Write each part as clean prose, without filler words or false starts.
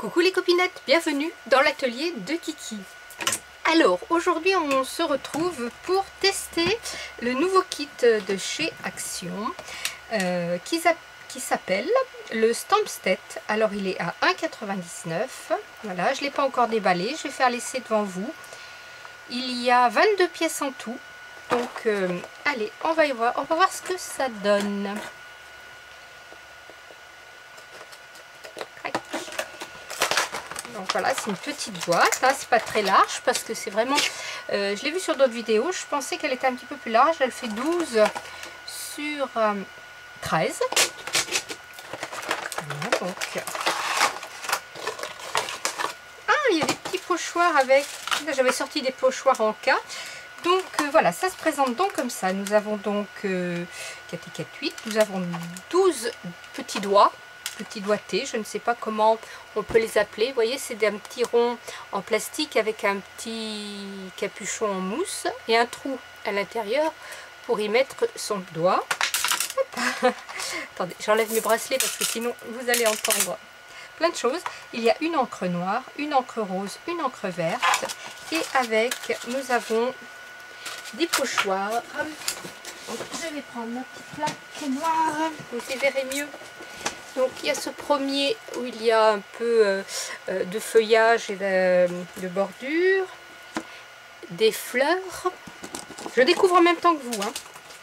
Coucou les copinettes, bienvenue dans l'atelier de Kiki. Alors aujourd'hui on se retrouve pour tester le nouveau kit de chez Action qui s'appelle le Stampsted. Alors il est à 1,99 €. Voilà, je ne l'ai pas encore déballé, je vais faire l'essai devant vous. Il y a 22 pièces en tout. Donc allez, on va voir ce que ça donne. Donc voilà, c'est une petite boîte, hein, c'est pas très large parce que c'est vraiment, je l'ai vu sur d'autres vidéos, je pensais qu'elle était un petit peu plus large, elle fait 12 sur 13. Voilà, donc. Ah, il y a des petits pochoirs avec, j'avais sorti des pochoirs en cas. Donc voilà, ça se présente donc comme ça. Nous avons donc 4 et 4, 8, nous avons 12 petits doigtés, je ne sais pas comment on peut les appeler. Vous voyez, c'est un petit rond en plastique avec un petit capuchon en mousse et un trou à l'intérieur pour y mettre son doigt. Attendez, j'enlève mes bracelets parce que sinon vous allez entendre plein de choses. Il y a une encre noire, une encre rose, une encre verte et avec, nous avons des pochoirs. Donc, je vais prendre ma petite plaque noire, vous y verrez mieux. Donc il y a ce premier où il y a un peu de feuillage et de bordure, des fleurs. Je découvre en même temps que vous, hein.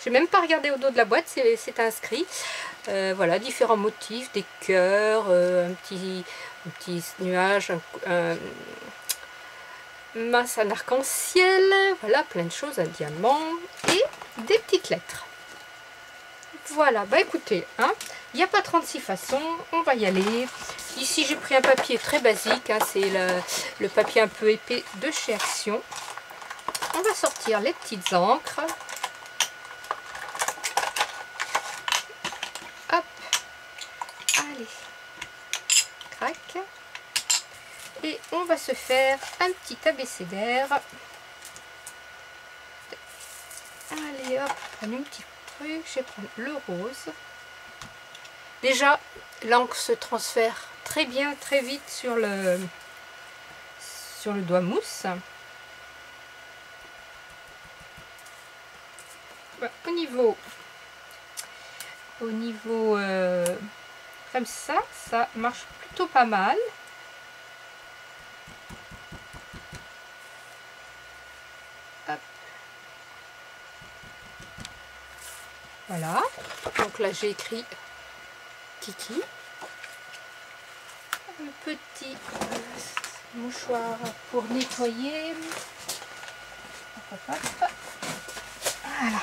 Je n'ai même pas regardé au dos de la boîte, c'est inscrit. Voilà, différents motifs, des cœurs, un petit nuage, un arc-en-ciel, voilà, plein de choses, un diamant et des petites lettres. Voilà, bah écoutez, hein, il n'y a pas 36 façons, on va y aller. Ici j'ai pris un papier très basique, hein, c'est le papier un peu épais de chez Action. On va sortir les petites encres. Hop, allez, crac. Et on va se faire un petit abécédaire. Allez hop, prendre une petite truc, je vais prendre le rose. Déjà, l'encre se transfère très bien, très vite sur le doigt mousse. Voilà, au niveau comme ça marche plutôt pas mal. Hop. Voilà, donc là j'ai écrit Kiki. Un petit mouchoir pour nettoyer. Hop, hop, hop. Voilà.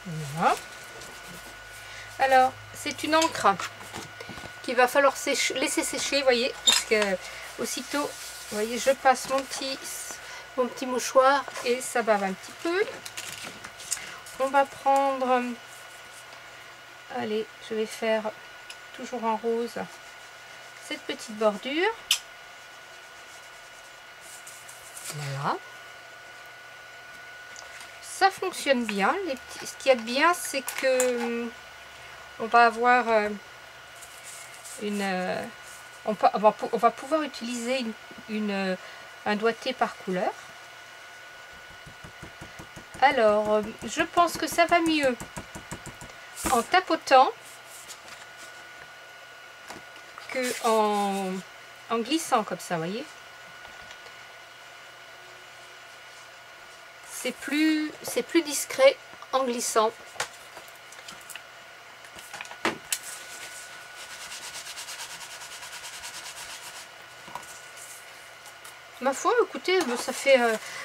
Voilà. Alors, c'est une encre qu'il va falloir laisser sécher, vous voyez, parce que aussitôt, vous voyez, je passe mon petit mouchoir et ça bave un petit peu. On va prendre, allez, je vais faire toujours en rose cette petite bordure. Voilà. Ça fonctionne bien. Ce qu'il y a de bien, c'est que on va avoir on va pouvoir utiliser un doigté par couleur. Alors, je pense que ça va mieux en tapotant que en glissant comme ça, vous voyez. C'est plus discret en glissant. Ma foi, écoutez,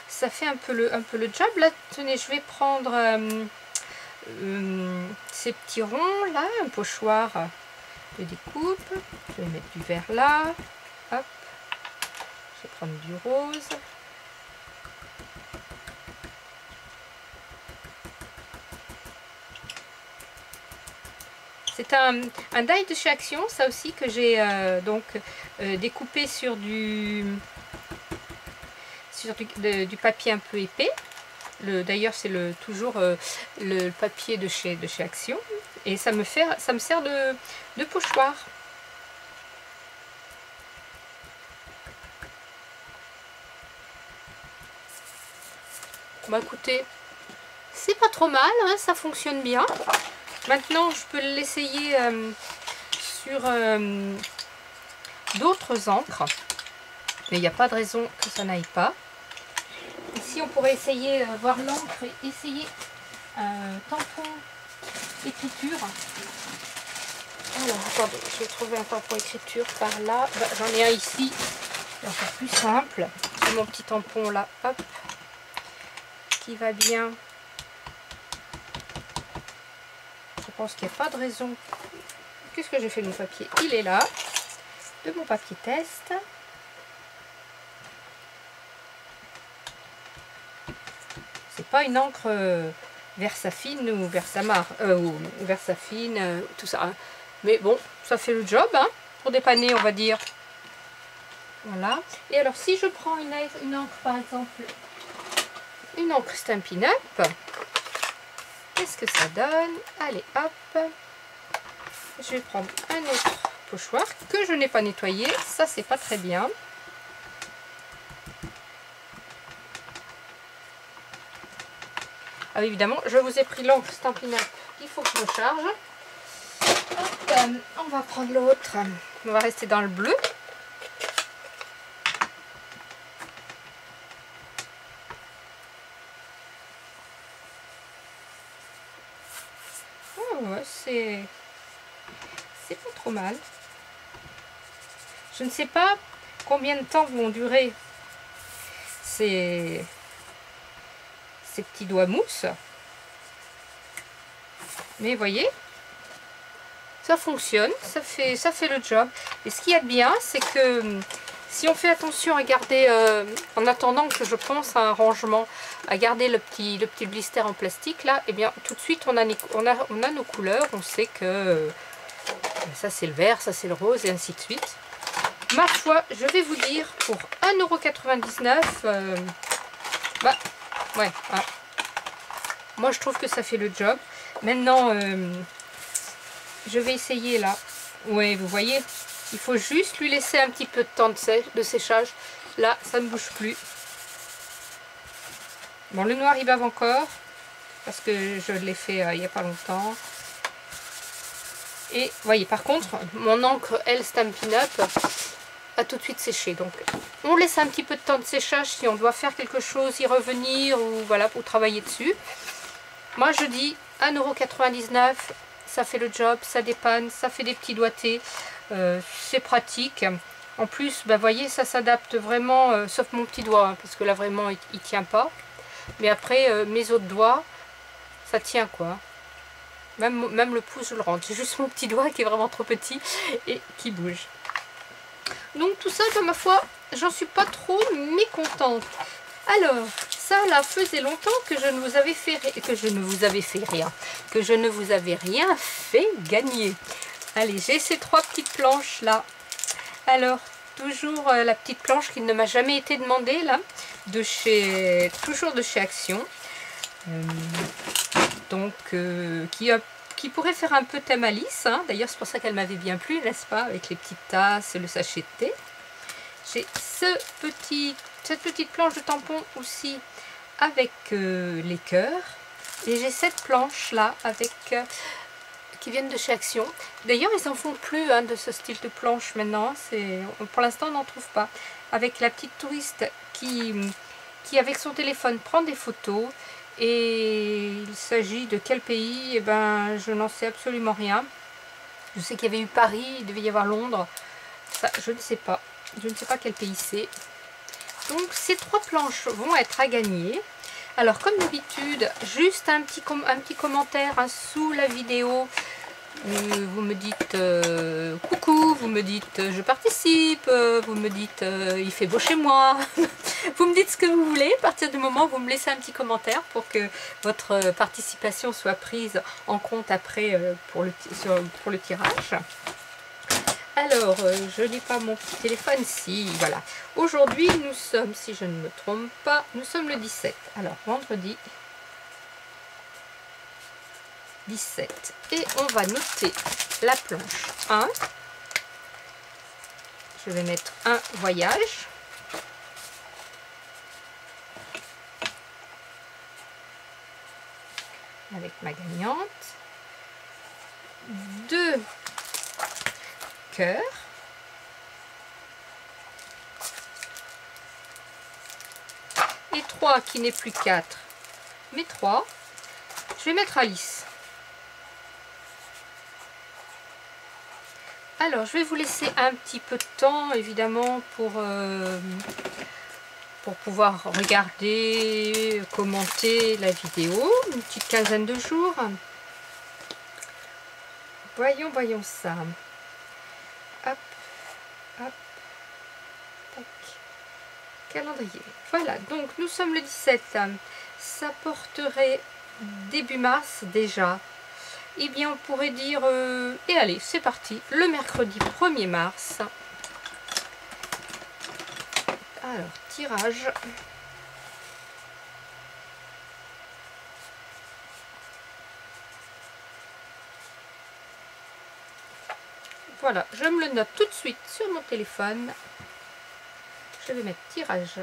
ça fait un peu le job. Là, tenez, je vais prendre ces petits ronds là, un pochoir de découpe. Je vais mettre du vert là. Hop. Je vais prendre du rose. C'est un die de chez Action, ça aussi, que j'ai découpé sur du papier un peu épais. D'ailleurs, c'est toujours le papier de chez Action. Et ça me sert de pochoir. Bon, écoutez, c'est pas trop mal, hein, ça fonctionne bien. Maintenant, je peux l'essayer sur d'autres encres. Mais il n'y a pas de raison que ça n'aille pas. Ici, on pourrait essayer, voir l'encre et essayer un tampon écriture. Alors, attendez, je vais trouver un tampon écriture par là. Bah, j'en ai un ici, c'est encore plus simple. J'ai mon petit tampon là, hop, qui va bien. Je pense qu'il n'y a pas de raison. Qu'est-ce que j'ai fait de mon papier? Il est là, de mon papier test. C'est pas une encre Versafine ou Versamar, ou Versafine, tout ça. Hein. Mais bon, ça fait le job, hein, pour dépanner, on va dire. Voilà. Et alors, si je prends une encre, par exemple, une encre Stampin' Up, qu'est-ce que ça donne? Allez, hop. Je vais prendre un autre pochoir que je n'ai pas nettoyé. Ça, c'est pas très bien. Ah, évidemment, je vous ai pris l'encre Stampin' Up. Il faut que je recharge. Hop, on va prendre l'autre. On va rester dans le bleu. Oh, ouais, c'est pas trop mal. Je ne sais pas combien de temps vont durer ces petits doigts mousse. Mais voyez, ça fonctionne, ça fait le job. Et ce qu'il y a de bien, c'est que si on fait attention à garder, en attendant que je pense à un rangement, à garder le petit blister en plastique là, et bien tout de suite on a nos couleurs, on sait que ça c'est le vert, ça c'est le rose et ainsi de suite. Ma foi, je vais vous dire, pour 1,99 €, bah ouais, hein. Moi je trouve que ça fait le job. Maintenant, je vais essayer là. Ouais, vous voyez, il faut juste lui laisser un petit peu de temps de séchage. Là, ça ne bouge plus. Bon, le noir il bave encore parce que je l'ai fait il n'y a pas longtemps. Et voyez, par contre, mon encre elle Stampin' Up a tout de suite séché. Donc, on laisse un petit peu de temps de séchage si on doit faire quelque chose, y revenir ou voilà pour travailler dessus. Moi, je dis 1,99 €, ça fait le job, ça dépanne, ça fait des petits doigtés, c'est pratique. En plus, bah, voyez, ça s'adapte vraiment, sauf mon petit doigt, hein, parce que là vraiment il tient pas. Mais après, mes autres doigts, ça tient quoi. Même le pouce, je le rentre. J'ai juste mon petit doigt qui est vraiment trop petit et qui bouge. Donc tout ça, de ma foi, j'en suis pas trop mécontente. Alors, ça là, faisait longtemps que je ne vous avais fait rien fait gagner. Allez, j'ai ces 3 petites planches là. Alors, toujours la petite planche qui ne m'a jamais été demandée là, toujours de chez Action. Donc, qui pourrait faire un peu thème Alice, hein. D'ailleurs, c'est pour ça qu'elle m'avait bien plu, n'est-ce pas, avec les petites tasses, le sachet de thé. J'ai cette petite planche de tampon aussi avec les cœurs. Et j'ai cette planche là avec qui viennent de chez Action. D'ailleurs, ils n'en font plus hein, de ce style de planche maintenant. Pour l'instant, on n'en trouve pas. Avec la petite touriste qui avec son téléphone prend des photos. Et il s'agit de quel pays? Eh ben, je n'en sais absolument rien. Je sais qu'il y avait eu Paris, il devait y avoir Londres. Ça, je ne sais pas. Je ne sais pas quel pays c'est. Donc, ces 3 planches vont être à gagner. Alors, comme d'habitude, juste un petit commentaire hein, sous la vidéo. Vous me dites coucou, vous me dites je participe, vous me dites il fait beau chez moi. Vous me dites ce que vous voulez. À partir du moment où vous me laissez un petit commentaire pour que votre participation soit prise en compte après pour le tirage. Alors, je n'ai pas mon petit téléphone, si, voilà. Aujourd'hui, nous sommes, si je ne me trompe pas, nous sommes le 17. Alors, vendredi 17. Et on va noter la planche 1. Je vais mettre un voyage. avec ma gagnante. 2 cœurs. Et 3 qui n'est plus 4, mais 3. Je vais mettre Alice. Alors, je vais vous laisser un petit peu de temps, évidemment, pour pouvoir regarder, commenter la vidéo. Une petite quinzaine de jours. Voyons ça. Hop, hop, tac. Calendrier. Voilà, donc nous sommes le 17. Ça porterait début mars déjà. Eh bien, on pourrait dire... et allez, c'est parti. Le mercredi 1er mars. Alors, tirage. Voilà, je me le note tout de suite sur mon téléphone. Je vais mettre tirage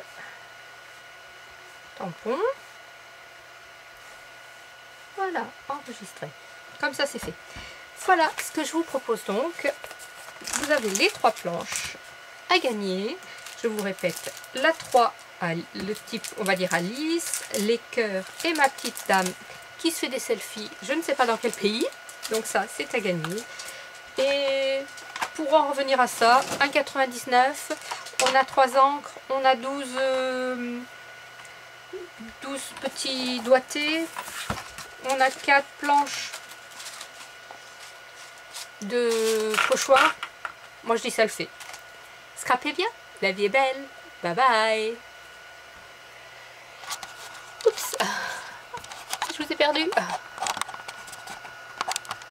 tampon. Voilà, enregistré. Comme ça, c'est fait. Voilà ce que je vous propose donc. Vous avez les 3 planches à gagner. Je vous répète, la 3, le type, on va dire Alice, les cœurs et ma petite dame qui se fait des selfies. Je ne sais pas dans quel pays. Donc ça, c'est à gagner. Et pour en revenir à ça, 1,99. On a 3 encres. On a 12 petits doigtés. On a 4 planches de pochoir. Moi je dis ça le fait. Scrapez bien, la vie est belle. Bye bye. Oups, je vous ai perdu.